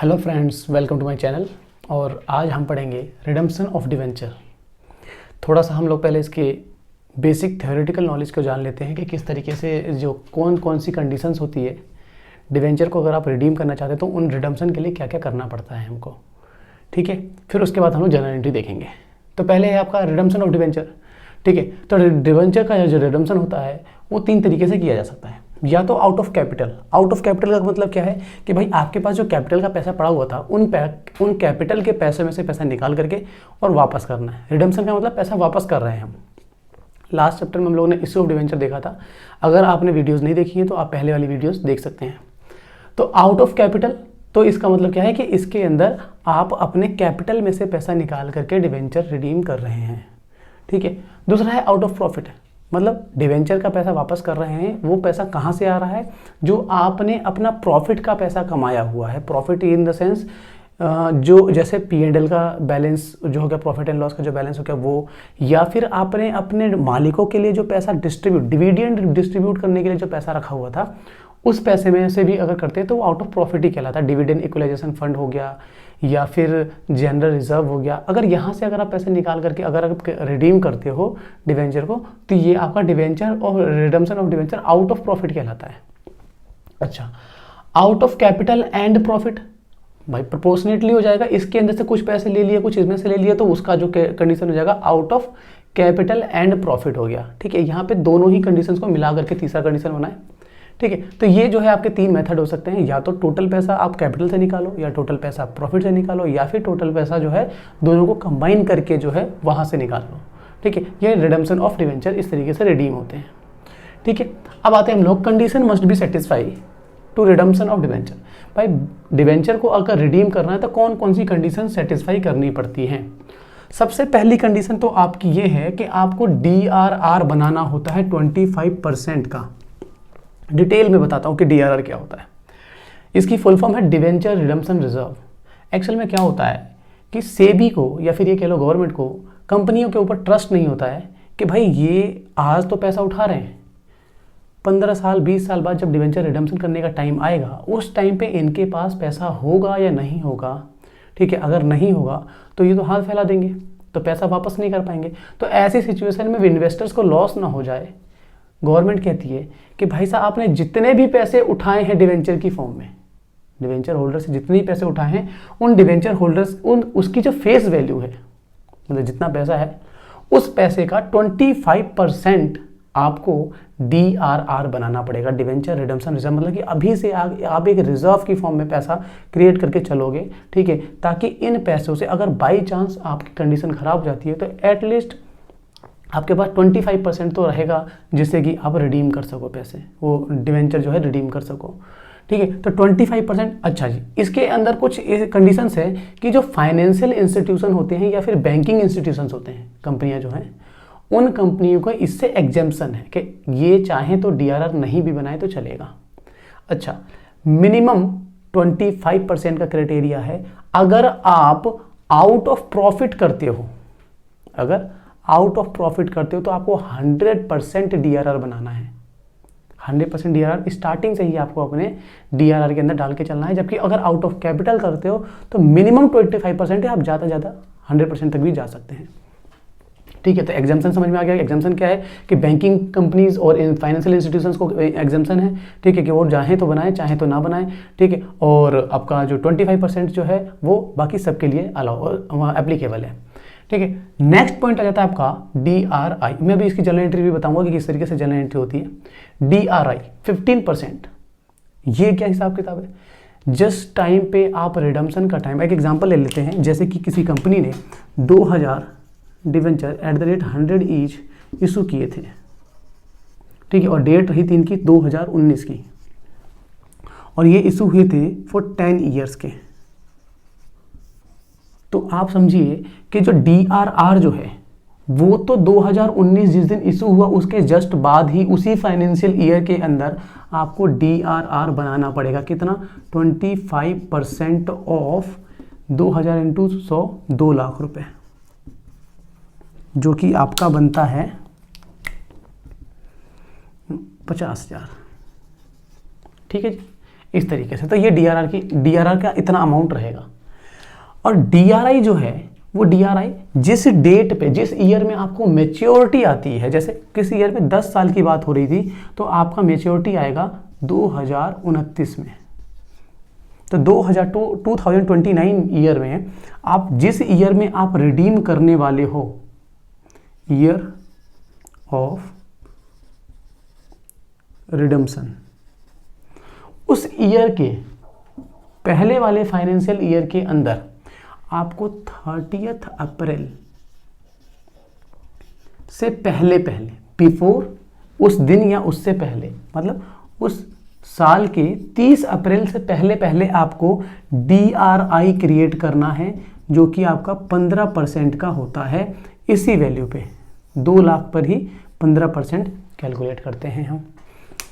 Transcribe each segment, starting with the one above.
Hello friends, welcome to my channel. और आज हम पढ़ेंगे रिडम्पशन ऑफ डिवेंचर। थोड़ा सा हम लोग पहले इसके बेसिक थ्योरेटिकल नॉलेज को जान लेते हैं कि किस तरीके से जो कौन कौन सी कंडीशंस होती है डिवेंचर को अगर आप रिडीम करना चाहते हैं तो उन रिडम्पशन के लिए क्या क्या करना पड़ता है हमको। ठीक है, फिर उसके बाद हम लोग जनरल एंट्री देखेंगे। तो पहले है आपका रिडम्पशन ऑफ डिवेंचर। ठीक है, तो डिवेंचर का जो रिडम्पशन होता है वो तीन तरीके से किया जा सकता है। या तो out of capital. Out of capital का मतलब क्या है कि भाई आपके पास जो कैपिटल का पैसा पड़ा हुआ था उन कैपिटल के पैसे में से पैसा निकाल करके और वापस करना है। रिडम्पशन का मतलब पैसा वापस कर रहे हैं हम। लास्ट चैप्टर में हम लोगों ने इश्यू ऑफ डिवेंचर देखा था। अगर आपने वीडियोस नहीं देखी हैं तो आप पहले वाली वीडियोस देख सकते हैं। तो आउट ऑफ कैपिटल, तो इसका मतलब क्या है कि इसके अंदर आप अपने कैपिटल में से पैसा निकाल करके डिवेंचर रिडीम कर रहे हैं। ठीक है। दूसरा है आउट ऑफ प्रॉफिट, मतलब डिवेंचर का पैसा वापस कर रहे हैं। वो पैसा कहाँ से आ रहा है? जो आपने अपना प्रॉफिट का पैसा कमाया हुआ है। प्रॉफिट इन द सेंस जो जैसे P&L का बैलेंस जो हो गया, प्रॉफिट एंड लॉस का जो बैलेंस हो गया वो, या फिर आपने अपने मालिकों के लिए जो पैसा डिविडेंड डिस्ट्रीब्यूट करने के लिए जो पैसा रखा हुआ था उस पैसे में से भी अगर करते हैं तो वो आउट ऑफ प्रॉफिट ही कहलाता है। डिविडेंड इक्वलाइजेशन फंड हो गया या फिर जनरल रिजर्व हो गया। अगर यहाँ से अगर आप पैसे निकाल करके अगर आप रिडीम करते हो डिवेंचर को तो ये आपका डिवेंचर और redemption of debenture out of profit कहलाता है। अच्छा, out of capital and profit, भाई प्रोपोर्शनेटली हो जाएगा। इसके अंदर से कुछ पैसे ले लिए, कुछ इसमें से ले लिए, तो उसका जो कंडीशन हो जाएगा out of capital and profit हो गया। ठीक है, यहाँ पे दोनों ही कंडीशंस को मिला करके तीसरा कंडीशन होना है। ठीक है, तो ये जो है आपके तीन मेथड हो सकते हैं। या तो टोटल पैसा आप कैपिटल से निकालो, या टोटल पैसा आप प्रॉफिट से निकालो, या फिर टोटल पैसा जो है दोनों को कंबाइन करके जो है वहाँ से निकाल लो। ठीक है, ये रिडम्पशन ऑफ डिवेंचर इस तरीके से रिडीम होते हैं। ठीक है, अब आते हैं हम लोग condition must be satisfy to redemption of debenture. भाई डिवेंचर को अगर रिडीम करना है तो कौन कौन सी कंडीशन सेटिस्फाई करनी पड़ती हैं। सबसे पहली कंडीशन तो आपकी ये है कि आपको DRR बनाना होता है 25% का। डिटेल में बताता हूँ कि DRR क्या होता है। इसकी फुल फॉर्म है डिवेंचर रिडम्पशन रिजर्व। एक्चुअल में क्या होता है कि सेबी को या फिर ये कह लो गवर्नमेंट को कंपनियों के ऊपर ट्रस्ट नहीं होता है कि भाई ये आज तो पैसा उठा रहे हैं, 15 साल 20 साल बाद जब डिवेंचर रिडम्पशन करने का टाइम आएगा उस टाइम पे इनके पास पैसा होगा या नहीं होगा। ठीक है, अगर नहीं होगा तो ये तो हाथ फैला देंगे, तो पैसा वापस नहीं कर पाएंगे। तो ऐसी सिचुएशन में इन्वेस्टर्स को लॉस ना हो जाए, गवर्नमेंट कहती है कि भाई साहब आपने जितने भी पैसे उठाए हैं डिवेंचर की फॉर्म में, डिवेंचर होल्डर से जितने भी पैसे उठाए हैं उन डिवेंचर होल्डर्स उसकी जो फेस वैल्यू है, मतलब जितना पैसा है उस पैसे का 25% आपको DRR बनाना पड़ेगा, डिवेंचर रिडम्पशन रिजर्व। मतलब कि अभी से आप एक रिजर्व की फॉर्म में पैसा क्रिएट करके चलोगे। ठीक है, ताकि इन पैसों से अगर बाई चांस आपकी कंडीशन खराब हो जाती है तो एटलीस्ट आपके पास 25% तो रहेगा जिससे कि आप रिडीम कर सको पैसे, वो डिवेंचर जो है रिडीम कर सको। ठीक है, तो 25%। अच्छा जी, इसके अंदर कुछ कंडीशंस है कि जो फाइनेंशियल इंस्टीट्यूशन होते हैं या फिर बैंकिंग इंस्टीट्यूशंस होते हैं, कंपनियां जो हैं, उन कंपनियों को इससे एग्जेम्पशन है कि ये चाहे तो DRR नहीं भी बनाए तो चलेगा। अच्छा, मिनिमम 25% का क्राइटेरिया है। अगर आप आउट ऑफ प्रॉफिट करते हो, अगर आउट ऑफ प्रॉफिट करते हो तो आपको 100% DRR बनाना है। 100% DRR स्टार्टिंग से ही आपको अपने DRR के अंदर डाल के चलना है। जबकि अगर आउट ऑफ कैपिटल करते हो तो मिनिमम 25% है, आप ज़्यादा 100% तक भी जा सकते हैं। ठीक है, तो एग्जाम्पशन समझ में आ गया। एग्जाम्पशन क्या है कि बैंकिंग कंपनीज और फाइनेंशियल इंस्टीट्यूशंस को एग्जाम्पशन है। ठीक है, कि वो चाहे तो बनाए चाहे तो ना बनाए। ठीक है, और आपका जो 25% जो है वो बाकी सबके लिए अलाउ एप्लीकेबल है। ठीक है, नेक्स्ट पॉइंट आ जाता है आपका DRI। मैं अभी इसकी जनरल एंट्री भी बताऊंगा कि किस तरीके से जनरल एंट्री होती है। DRI 15%, ये क्या हिसाब किताब है? जिस टाइम पे आप रिडम्पशन का टाइम, एक एग्जांपल ले लेते हैं, जैसे कि किसी कंपनी ने 2000 डिवेंचर @100 ईच इशू किए थे। ठीक है, और डेट रही थी इनकी 2019 की, और ये इशू हुए थे फॉर 10 ईयर्स के। तो आप समझिए कि जो DRR जो है वो तो 2019 जिस दिन इशू हुआ उसके जस्ट बाद ही उसी फाइनेंशियल ईयर के अंदर आपको DRR बनाना पड़ेगा। कितना? 25% ऑफ 2000 इंटू 100, 2 लाख रुपए, जो कि आपका बनता है 50,000। ठीक है जी, इस तरीके से। तो ये डीआरआर का इतना अमाउंट रहेगा। और डीआरआई जो है वो डीआरआई जिस डेट पे, जिस ईयर में आपको मेच्योरिटी आती है, जैसे किस ईयर में 10 साल की बात हो रही थी, तो आपका मेच्योरिटी आएगा 2029 में। तो 2029 ईयर में आप जिस ईयर में आप रिडीम करने वाले हो, ईयर ऑफ रिडम्पशन, उस ईयर के पहले वाले फाइनेंशियल ईयर के अंदर आपको 30 अप्रैल से पहले बिफोर, उस दिन या उससे पहले, मतलब उस साल के 30 अप्रैल से पहले आपको डीआरआई क्रिएट करना है, जो कि आपका 15% का होता है। इसी वैल्यू पे 2 लाख पर ही 15% कैलकुलेट करते हैं हम।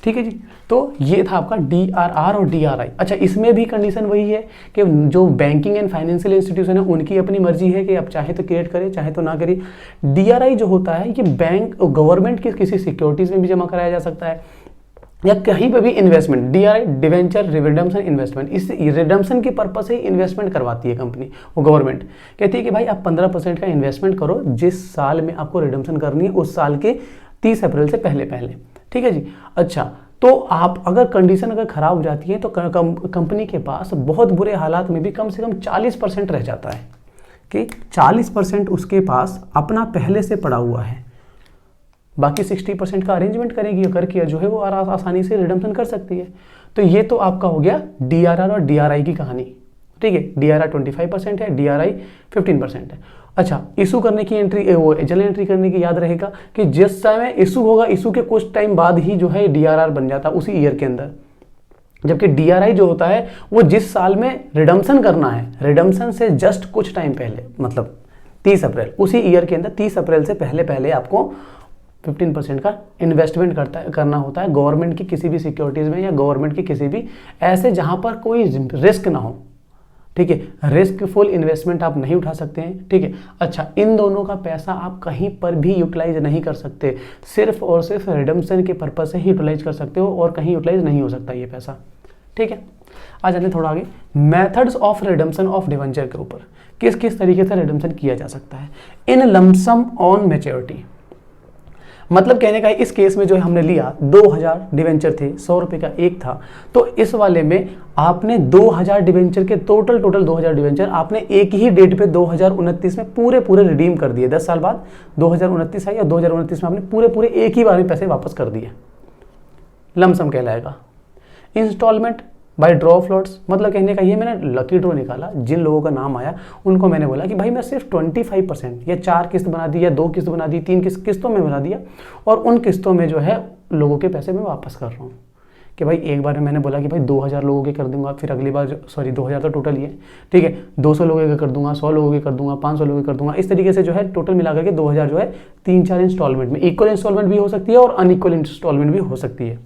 ठीक है जी। तो ये था आपका डीआरआर और डीआरआई। अच्छा, इसमें भी कंडीशन वही है कि जो बैंकिंग एंड फाइनेंशियल इंस्टीट्यूशन है उनकी अपनी मर्जी है कि आप चाहे तो क्रिएट करें चाहे तो ना करें। डीआरआई जो होता है ये बैंक गवर्नमेंट की किसी सिक्योरिटीज में भी जमा कराया जा सकता है या कहीं पर भी investment. DRI debenture redemption investment, इस रिडम्पशन के पर्पस से इन्वेस्टमेंट करवाती है कंपनी, वो गवर्नमेंट कहती है कि भाई आप 15% का इन्वेस्टमेंट करो जिस साल में आपको रिडम्पशन करनी है, उस साल के 30 अप्रैल से पहले। ठीक है जी। अच्छा, तो आप अगर कंडीशन अगर खराब हो जाती है तो कंपनी के पास बहुत बुरे हालात में भी कम से कम 40% रह जाता है कि 40% उसके पास अपना पहले से पड़ा हुआ है, बाकी 60% का अरेंजमेंट करेगी करके जो है वो आसानी से रिडम्पशन कर सकती है। तो ये तो आपका हो गया डीआरआर और डीआरआई की कहानी। ठीक है, डीआरआर 25% है, डीआरआई 15% है। अच्छा, इशू करने की एंट्री, वो जर्नल एंट्री करने की याद रहेगा कि जिस समय इशू होगा, इशू के कुछ टाइम बाद ही जो है डीआरआर बन जाता है उसी ईयर के अंदर। जबकि डीआरआई जो होता है वो जिस साल में रिडम्पशन करना है, रिडम्पशन से जस्ट कुछ टाइम पहले, मतलब 30 अप्रैल, उसी ईयर के अंदर 30 अप्रैल से पहले आपको 15% का इन्वेस्टमेंट करना होता है गवर्नमेंट की किसी भी सिक्योरिटीज में या गवर्नमेंट की किसी भी ऐसे जहां पर कोई रिस्क ना हो। ठीक है, रिस्कफुल इन्वेस्टमेंट आप नहीं उठा सकते हैं। ठीक है। अच्छा, इन दोनों का पैसा आप कहीं पर भी यूटिलाइज नहीं कर सकते, सिर्फ और सिर्फ रिडम्पशन के पर्पज से ही यूटिलाइज कर सकते हो और कहीं यूटिलाइज नहीं हो सकता ये पैसा। ठीक है, आ जाते थोड़ा आगे methods of redemption of debenture के ऊपर। किस किस तरीके से रिडम्पशन किया जा सकता है इन लमसम ऑन मैच्योरिटी। मतलब कहने का इस केस में जो हमने लिया 2000 डिवेंचर थे, 100 रुपये का एक था, तो इस वाले में आपने 2000 डिवेंचर के टोटल 2000 डिवेंचर आपने एक ही डेट पे 2029 में पूरे रिडीम कर दिए। 10 साल बाद 2029 है या 2029 में आपने पूरे एक ही बार में पैसे वापस कर दिए, लमसम कहलाएगा। Installment by draw of lots, मतलब कहने का ये मैंने लकी ड्रॉ निकाला, जिन लोगों का नाम आया उनको मैंने बोला कि भाई मैं सिर्फ 25% या 4 किस्त बना दी या 2 किस्त बना दी, 3 किस्तों में बना दिया और उन किस्तों में जो है लोगों के पैसे मैं वापस कर रहा हूँ। कि भाई एक बार में मैंने बोला कि भाई 2000 लोगों के कर दूंगा, फिर अगली बार 2000 तो टोटल ही है, ठीक है, 200 लोगों के कर दूंगा, 100 लोगों के कर दूंगा, 500 लोगों के कर दूंगा। इस तरीके से जो है टोटल मिलाकर के 2000 जो है 3-4 इंस्टॉलमेंट में, इक्वल इंस्टॉलमेंट भी हो सकती है और अनइक्वल इंस्टॉलमेंट भी हो सकती है।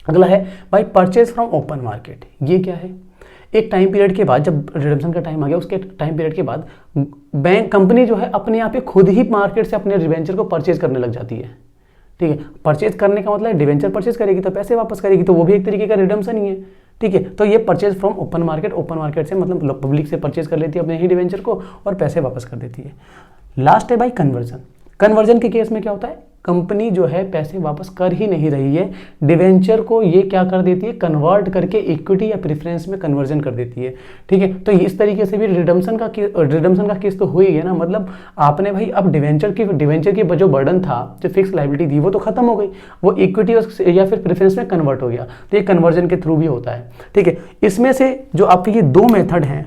अगला है भाई परचेज फ्रॉम ओपन मार्केट। ये क्या है? एक टाइम पीरियड के बाद, जब रिडम्पशन का टाइम आ गया उसके टाइम पीरियड के बाद बैंक कंपनी जो है अपने आप ही खुद ही मार्केट से अपने डिवेंचर को परचेज करने लग जाती है। ठीक है, परचेज करने का मतलब डिवेंचर परचेज करेगी तो पैसे वापस करेगी, तो वो भी एक तरीके का रिडम्पशन ही है। ठीक है, तो ये परचेज फ्रॉम ओपन मार्केट से मतलब पब्लिक से परचेज कर लेती है अपने ही डिवेंचर को और पैसे वापस कर देती है। लास्ट है भाई कन्वर्जन। कन्वर्जन के केस में क्या होता है? कंपनी जो है पैसे वापस कर ही नहीं रही है, डिवेंचर को ये क्या कर देती है, कन्वर्ट करके इक्विटी या प्रेफरेंस में कन्वर्जन कर देती है। ठीक है, तो इस तरीके से भी रिडम्पशन का केस तो हो ही गया ना। मतलब आपने भाई अब डिवेंचर की जो बर्डन था, जो फिक्स लायबिलिटी थी, वो तो खत्म हो गई, वो इक्विटी या फिर प्रेफरेंस में कन्वर्ट हो गया। तो ये कन्वर्जन के थ्रू भी होता है। ठीक है, इसमें से जो आपके ये 2 मेथड हैं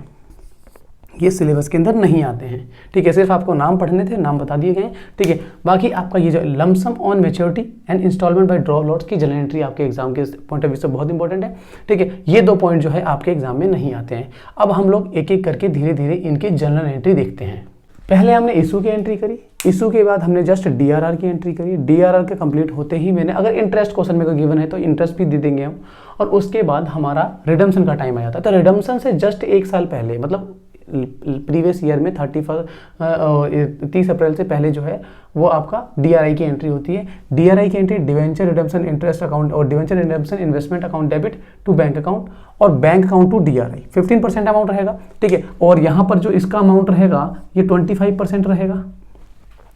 ये सिलेबस के अंदर नहीं आते हैं। ठीक है, सिर्फ आपको नाम पढ़ने थे, नाम बता दिए गए। ठीक है, बाकी आपका ये जो lump sum on maturity and installment by draw lots की जनरल एंट्री आपके एग्जाम के पॉइंट ऑफ व्यू से बहुत इंपॉर्टेंट है। ठीक है, ये 2 पॉइंट जो है आपके एग्जाम में नहीं आते हैं। अब हम लोग एक एक करके धीरे धीरे इनकी जनरल एंट्री देखते हैं। पहले हमने इशू की एंट्री करी, इशू के बाद हमने जस्ट डीआरआर की एंट्री करी। डीआरआर के कंप्लीट होते ही मैंने, अगर इंटरेस्ट क्वेश्चन में कोई गिवन है तो इंटरेस्ट भी दे देंगे हम, और उसके बाद हमारा रिडम्पशन का टाइम आ जाता है। तो रिडम्पशन से जस्ट 1 साल पहले, मतलब प्रीवियस ईयर में 30 अप्रैल से पहले जो है वो आपका DRI की एंट्री होती है। DRI की entry debenture redemption interest account और debenture redemption investment account debit to bank account और bank account to DRI 15% amount रहेगा, ठीक है। और यहाँ पर जो इसका अमाउंट रहेगा ये 25% रहेगा।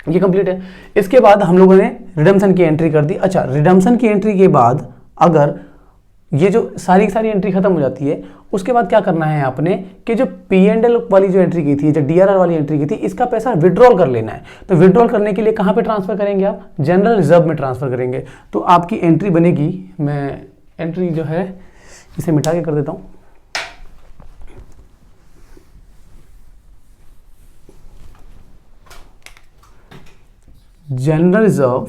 ये कंप्लीट है। इसके बाद हम लोगों ने रिडम्पशन की एंट्री कर दी। अच्छा, रिडम्पशन की एंट्री के बाद अगर ये जो सारी एंट्री खत्म हो जाती है, उसके बाद क्या करना है आपने कि जो P&L वाली जो एंट्री की थी, जो DRR वाली एंट्री की थी, इसका पैसा विड्रॉल कर लेना है। तो विड्रॉल करने के लिए कहाँ पे ट्रांसफर करेंगे आप? जनरल रिजर्व में ट्रांसफर करेंगे। तो आपकी एंट्री बनेगी, मैं एंट्री जो है इसे मिटा के कर देता हूँ। जनरल रिजर्व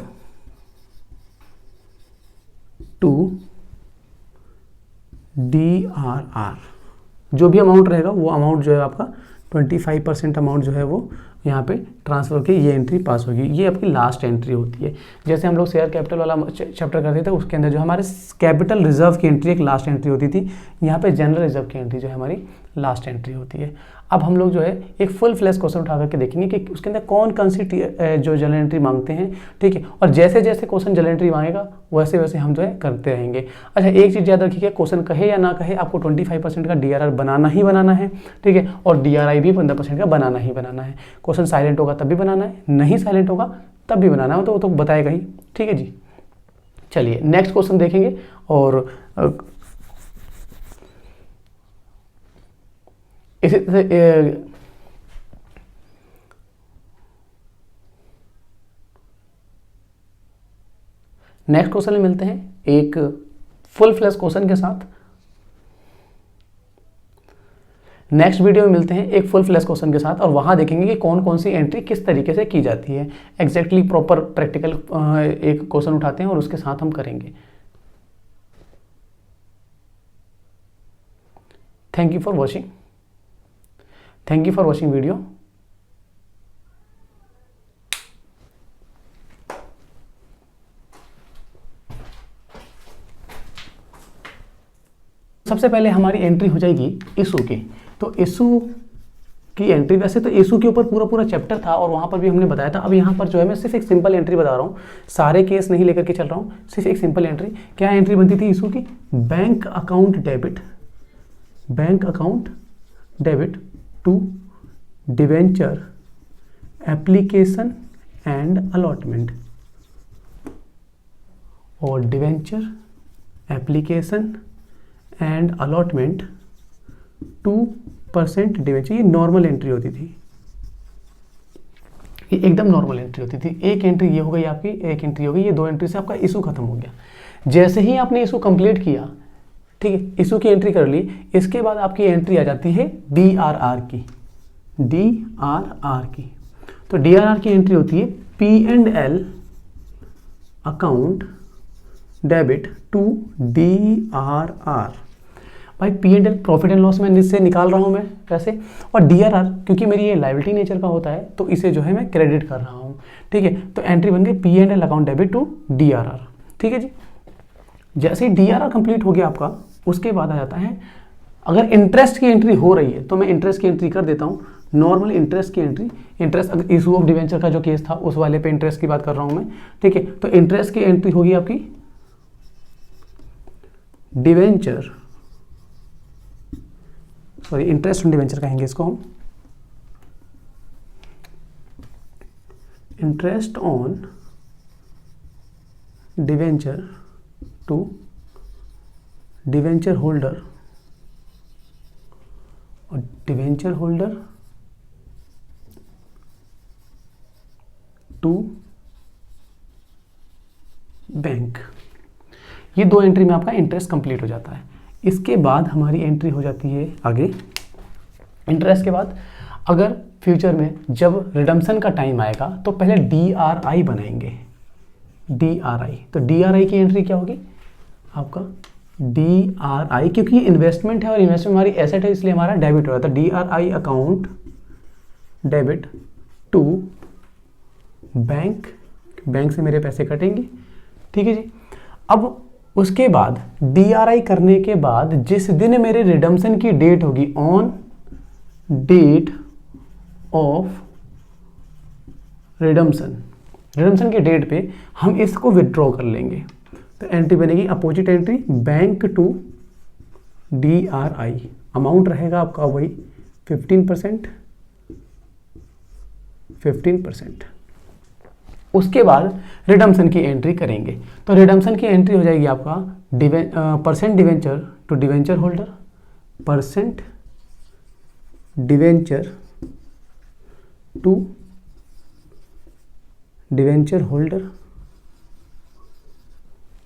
टू DRR, जो भी अमाउंट रहेगा वो अमाउंट जो है आपका 25% अमाउंट जो है वो यहाँ पे ट्रांसफर की ये एंट्री पास होगी। ये आपकी लास्ट एंट्री होती है। जैसे हम लोग शेयर कैपिटल वाला चैप्टर करते थे, उसके अंदर जो हमारे कैपिटल रिजर्व की एंट्री एक लास्ट एंट्री होती थी, यहाँ पे जनरल रिजर्व की एंट्री जो है हमारी लास्ट एंट्री होती है। अब हम लोग जो है एक फुल फ्लैश क्वेश्चन उठा करके देखेंगे कि उसके अंदर कौन सी जो जनरल एंट्री मांगते हैं, ठीक है। और जैसे जैसे क्वेश्चन जनरल एंट्री मांगेगा वैसे वैसे हम जो है करते रहेंगे। अच्छा, एक चीज़ याद रखिए, क्वेश्चन कहे या ना कहे, आपको 25% का DRR बनाना ही बनाना है, ठीक है। और DRI भी 15% का बनाना ही बनाना है। क्वेश्चन साइलेंट होगा तब भी बनाना है, नहीं साइलेंट होगा तब भी बनाना है, तो वो तो बताएगा ही, ठीक है जी। चलिए नेक्स्ट क्वेश्चन देखेंगे। और इसी तरह नेक्स्ट क्वेश्चन में मिलते हैं एक फुल फ्लैश क्वेश्चन के साथ। नेक्स्ट वीडियो में मिलते हैं एक फुल फ्लैश क्वेश्चन के साथ, और वहां देखेंगे कि कौन कौन सी एंट्री किस तरीके से की जाती है। एग्जैक्टली प्रॉपर प्रैक्टिकल एक क्वेश्चन उठाते हैं और उसके साथ हम करेंगे। Thank you for watching. Thank you for watching video. सबसे पहले हमारी एंट्री हो जाएगी इशू की। तो इशू की एंट्री, वैसे तो इशू के ऊपर पूरा चैप्टर था और वहाँ पर भी हमने बताया था। अब यहाँ पर जो है मैं सिर्फ एक सिंपल एंट्री बता रहा हूँ, सारे केस नहीं लेकर के चल रहा हूँ, सिर्फ एक सिंपल एंट्री। क्या एंट्री बनती थी इशू की? Bank account debit to debenture application and allotment, और debenture application and allotment 2% debenture. ये नॉर्मल एंट्री होती थी, ये एकदम नॉर्मल एंट्री होती थी। एक एंट्री ये हो गई आपकी, एक एंट्री हो गई, ये दो एंट्री से आपका इशू खत्म हो गया। जैसे ही आपने इशू कंप्लीट किया, ठीक है, इशू की एंट्री कर ली, इसके बाद आपकी एंट्री आ जाती है DRR की। तो DRR की एंट्री होती है P&L account debit to DRR। भाई P&L प्रॉफिट एंड लॉस में इससे निकाल रहा हूं मैं पैसे, और DRR क्योंकि मेरी ये लायबिलिटी नेचर का होता है तो इसे जो है मैं क्रेडिट कर रहा हूं, ठीक है। तो एंट्री बन गई P&L account debit to DRR, ठीक है जी। जैसे ही DRR कंप्लीट हो गया आपका, उसके बाद आ जाता है, अगर इंटरेस्ट की एंट्री हो रही है तो मैं इंटरेस्ट की एंट्री कर देता हूँ। नॉर्मल इंटरेस्ट की एंट्री, इंटरेस्ट अगर इशू ऑफ डिवेंचर का जो केस था उस वाले पे इंटरेस्ट की बात कर रहा हूँ मैं, ठीक है। तो इंटरेस्ट की एंट्री होगी आपकी debenture, sorry interest on debenture कहेंगे इसको हम, interest on debenture to debenture holder, और डिवेंचर होल्डर टू बैंक। ये दो एंट्री में आपका इंटरेस्ट कंप्लीट हो जाता है। इसके बाद हमारी एंट्री हो जाती है आगे। इंटरेस्ट के बाद अगर फ्यूचर में जब रिडम्पशन का टाइम आएगा तो पहले DRI बनाएंगे, DRI। तो DRI की एंट्री क्या होगी आपका? DRI, क्योंकि ये इन्वेस्टमेंट है और इन्वेस्टमेंट हमारी एसेट है इसलिए हमारा डेबिट हो रहा था। DRI account debit to bank, bank से मेरे पैसे कटेंगे, ठीक है जी। अब उसके बाद DRI करने के बाद जिस दिन मेरे रिडम्पशन की डेट होगी, on date of redemption, redemption की डेट पे हम इसको विड्रॉ कर लेंगे। तो एंट्री बनेगी opposite entry bank to DRI, amount रहेगा आपका वही 15%। उसके बाद रिडम्पशन की एंट्री करेंगे। तो रिडम्पशन की एंट्री हो जाएगी आपका percent debenture to debenture holder, percent debenture to debenture holder,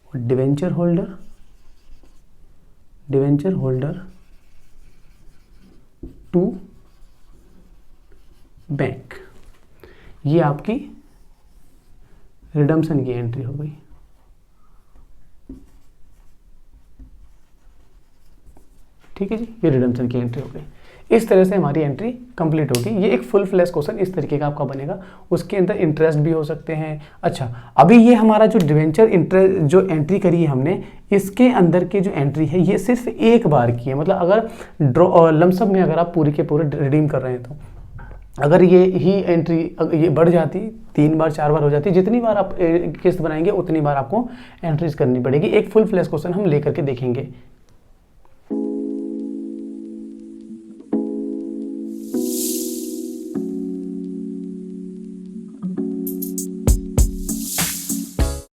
और डिवेंचर होल्डर टू बैंक। ये आपकी रिडम्पशन की एंट्री हो गई। ठीक है जी, ये रिडम्पशन की एंट्री हो गई। इस तरह से हमारी एंट्री कंप्लीट होगी। ये एक फुल फ्लैश क्वेश्चन इस तरीके का आपका बनेगा। उसके अंदर इंटरेस्ट भी हो सकते हैं। अच्छा, अभी ये हमारा जो डिवेंचर इंटरेस्ट जो एंट्री करी है हमने, इसके अंदर के जो एंट्री है ये सिर्फ एक बार की है। मतलब अगर ड्रॉ लमसम में अगर आप पूरी के पूरे रिडीम कर रहे हैं, तो अगर ये ही एंट्री ये बढ़ जाती 3 बार 4 बार हो जाती, जितनी बार आप किस्त बनाएंगे उतनी बार आपको एंट्रीज करनी पड़ेगी। एक फुल फ्लैश क्वेश्चन हम लेकर के देखेंगे।